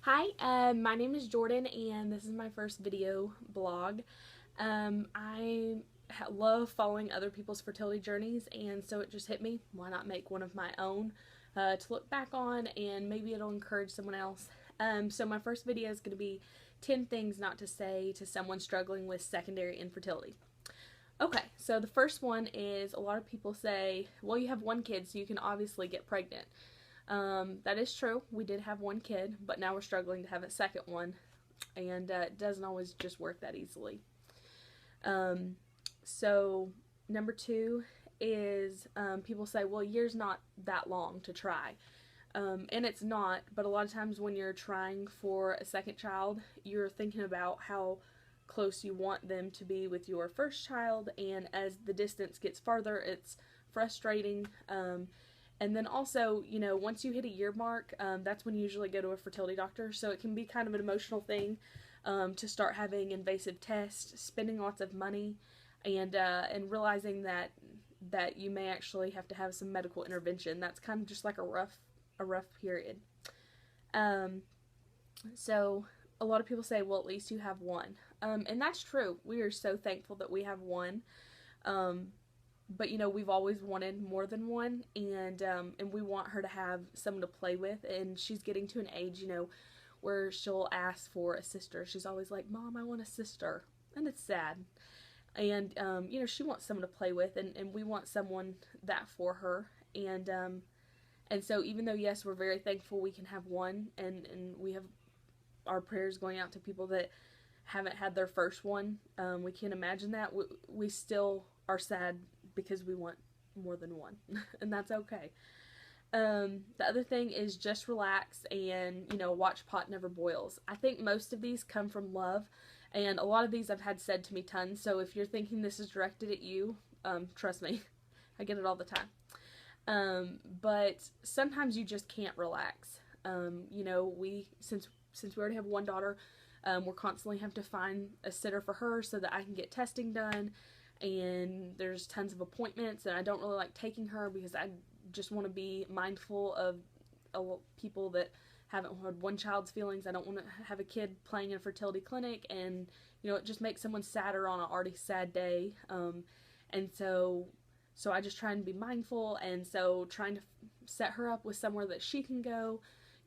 Hi, my name is Jordan, and this is my first video blog. I love following other people's fertility journeys, and so it just hit me. Why not make one of my own to look back on, and maybe it'll encourage someone else. So my first video is going to be 10 things not to say to someone struggling with secondary infertility. Okay, so the first one is a lot of people say, well, you have one kid, so you can obviously get pregnant. That is true. We did have one kid, but now we're struggling to have a second one, and it doesn't always just work that easily. So, number two is people say, well, a year's not that long to try. And it's not, but a lot of times when you're trying for a second child, you're thinking about how close you want them to be with your first child, and as the distance gets farther, it's frustrating. And then also, once you hit a year mark, that's when you usually go to a fertility doctor. So it can be kind of an emotional thing to start having invasive tests, spending lots of money, and realizing that you may actually have to have some medical intervention. That's kind of just like a rough period. So a lot of people say, well, at least you have one, and that's true. We are so thankful that we have one. But we've always wanted more than one, and we want her to have someone to play with. And she's getting to an age, where she'll ask for a sister. She's always like, "Mom, I want a sister," and it's sad. And she wants someone to play with, and we want someone that for her. And so even though yes, we're very thankful we can have one, and we have our prayers going out to people that haven't had their first one. We can't imagine that. We still are sad because we want more than one, and that's okay. The other thing is just relax and, watch pot never boils. I think most of these come from love, and a lot of these I've had said to me tons, so if you're thinking this is directed at you, trust me, I get it all the time. But sometimes you just can't relax. Since we already have one daughter, we're constantly having to find a sitter for her so that I can get testing done, and there's tons of appointments, and I don't really like taking her because I just want to be mindful of people that haven't had one child's feelings. I don't want to have a kid playing in a fertility clinic, and it just makes someone sadder on an already sad day. And so I just try and be mindful, and so trying to set her up with somewhere that she can go,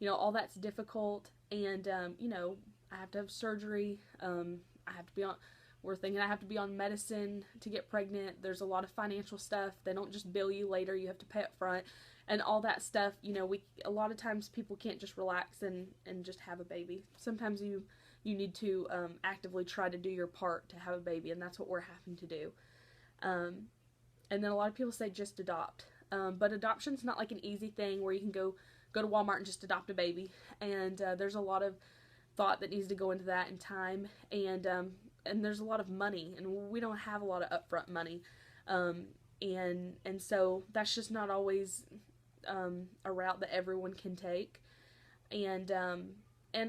all that's difficult. And I have to have surgery. I have to be on. We're thinking I have to be on medicine to get pregnant. There's a lot of financial stuff. They don't just bill you later. You have to pay up front, and all that stuff. A lot of times people can't just relax and just have a baby. Sometimes you need to actively try to do your part to have a baby, and that's what we're having to do. And then a lot of people say just adopt, but adoption's not like an easy thing where you can go to Walmart and just adopt a baby. And there's a lot of thought that needs to go into that, and time, and there's a lot of money, and we don't have a lot of upfront money, and so that's just not always a route that everyone can take. And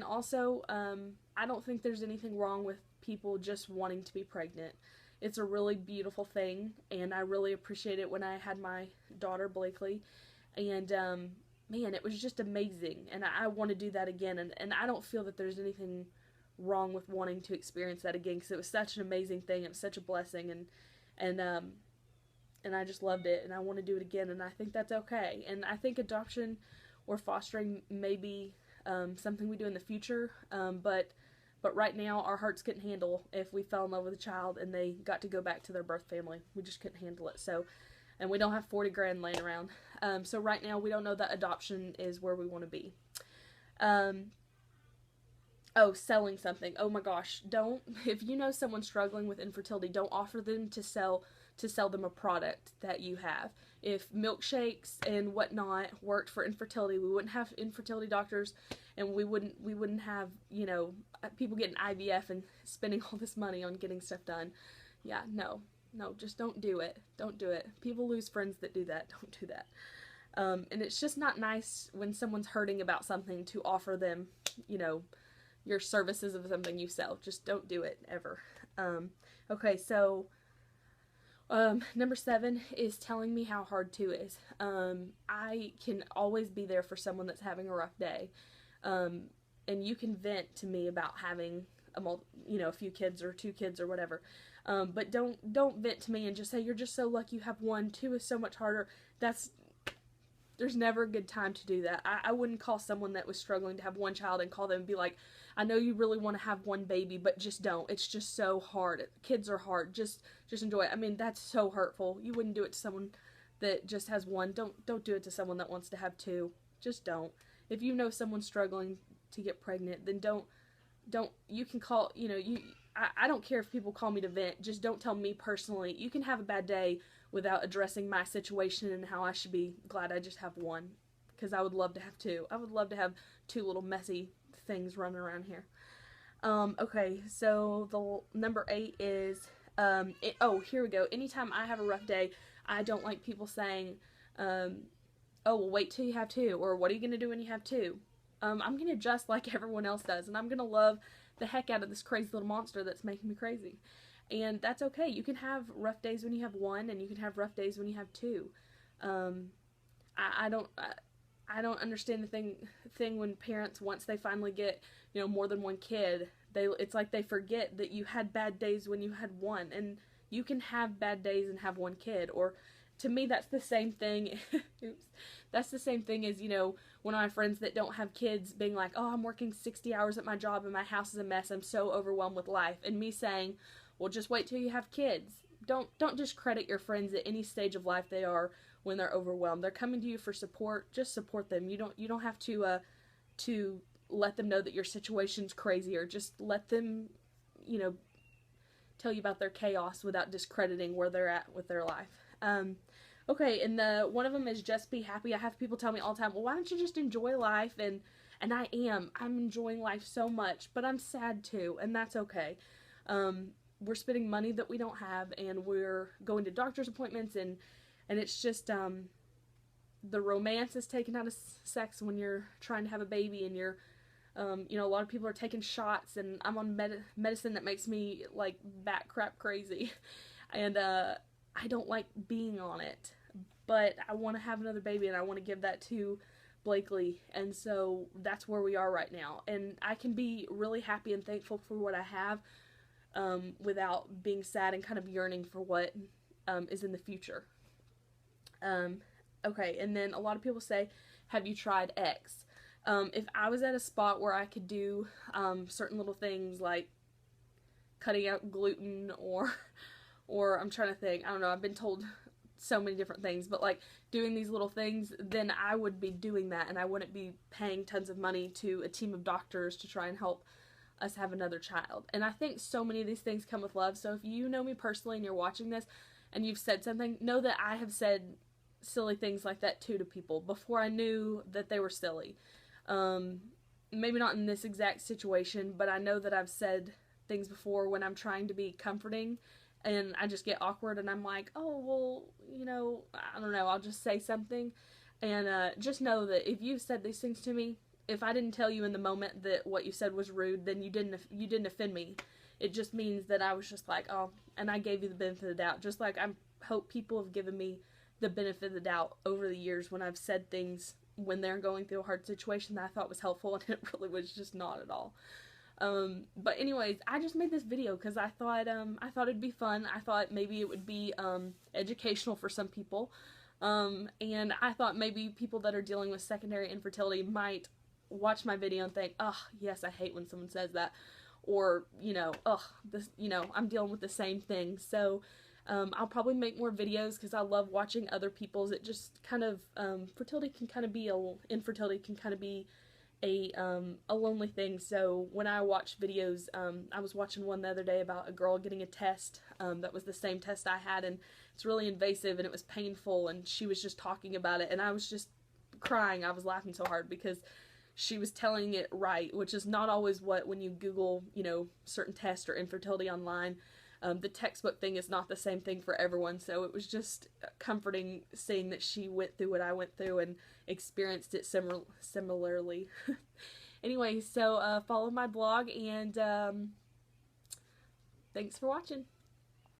also, I don't think there's anything wrong with people just wanting to be pregnant. It's a really beautiful thing, and I really appreciate it when I had my daughter Blakely, and man, it was just amazing, and I want to do that again, and I don't feel that there's anything wrong with wanting to experience that again, because it was such an amazing thing. It was such a blessing, and I just loved it, and I want to do it again, and I think that's okay. And I think adoption or fostering may be something we do in the future, but right now our hearts couldn't handle if we fell in love with a child and they got to go back to their birth family. We just couldn't handle it. So, and we don't have 40 grand laying around. So right now we don't know that adoption is where we want to be. Selling something. Oh my gosh, if you know someone struggling with infertility, don't offer them to sell them a product that you have. If milkshakes and whatnot worked for infertility, we wouldn't have infertility doctors, and we wouldn't have, people getting IVF and spending all this money on getting stuff done. Yeah, no, just don't do it. Don't do it. People lose friends that do that. Don't do that. And it's just not nice when someone's hurting about something to offer them, your services of something you sell. Just don't do it ever. Okay, so number 7 is telling me how hard 2 is. I can always be there for someone that's having a rough day. and you can vent to me about having a few kids or 2 kids or whatever. But don't vent to me and just say you're just so lucky you have one. 2 is so much harder. There's never a good time to do that. I wouldn't call someone that was struggling to have one child and call them and be like, I know you really want to have one baby, but just don't. It's just so hard. Kids are hard. Just enjoy it. I mean, that's so hurtful. You wouldn't do it to someone that just has one. Don't do it to someone that wants to have 2. Just don't. If you know someone's struggling to get pregnant, then don't, you can call, I don't care if people call me to vent. Just don't tell me personally. You can have a bad day without addressing my situation and how I should be glad I just have one. Because I would love to have 2. I would love to have 2 little messy things running around here. Okay, so the number 8 is, here we go. Anytime I have a rough day, I don't like people saying, oh, well, wait till you have 2, or what are you going to do when you have 2? I'm going to adjust like everyone else does, and I'm going to love the heck out of this crazy little monster that's making me crazy. And that's okay. You can have rough days when you have 1, and you can have rough days when you have 2. I don't understand the thing when parents, once they finally get, more than 1 kid, it's like they forget that you had bad days when you had 1, and you can have bad days and have 1 kid. Or to me, that's the same thing. Oops. That's the same thing as, one of my friends that don't have kids being like, oh, I'm working 60 hours at my job and my house is a mess. I'm so overwhelmed with life. And me saying, well, just wait till you have kids. Don't discredit your friends at any stage of life they are when they're overwhelmed. They're coming to you for support. Just support them. You don't have to let them know that your situation's crazy, or just let them, tell you about their chaos without discrediting where they're at with their life. Okay, and one of them is just be happy. I have people tell me all the time, well, why don't you just enjoy life? And I'm enjoying life so much, but I'm sad too, and that's okay. We're spending money that we don't have, and we're going to doctor's appointments, and it's just, the romance is taken out of sex when you're trying to have a baby, and you're, a lot of people are taking shots, and I'm on medicine that makes me, like, bat crap crazy, and, I don't like being on it, but I want to have another baby, and I want to give that to Blakely, and so that's where we are right now, and I can be really happy and thankful for what I have, without being sad and kind of yearning for what, is in the future. Okay, and then a lot of people say, have you tried X? If I was at a spot where I could do, certain little things like cutting out gluten, or I'm trying to think, I don't know, I've been told so many different things, but like doing these little things, then I would be doing that, and I wouldn't be paying tons of money to a team of doctors to try and help us have another child. And I think so many of these things come with love. So if you know me personally and you're watching this and you've said something, know that I have said silly things like that too to people before I knew that they were silly. Maybe not in this exact situation, but I know that I've said things before when I'm trying to be comforting and I just get awkward and I'm like, oh, well, I don't know, I'll just say something. And just know that if you've said these things to me, if I didn't tell you in the moment that what you said was rude, then you didn't offend me. It just means that I was just like, oh, and I gave you the benefit of the doubt. Just like I hope people have given me the benefit of the doubt over the years when I've said things when they're going through a hard situation that I thought was helpful, and it really was just not at all. But anyways, I just made this video because I thought it'd be fun. I thought maybe it would be educational for some people, and I thought maybe people that are dealing with secondary infertility might watch my video and think, oh, yes, I hate when someone says that, or, I'm dealing with the same thing. So, I'll probably make more videos because I love watching other people's. It just kind of, infertility can kind of be a lonely thing. So when I watch videos, I was watching one the other day about a girl getting a test, that was the same test I had, and it's really invasive and it was painful, and she was just talking about it, and I was just crying. I was laughing so hard because she was telling it right, which is not always when you Google, certain tests or infertility online, the textbook thing is not the same thing for everyone, so it was just comforting seeing that she went through what I went through and experienced it similarly. Anyway, so follow my blog, and thanks for watching.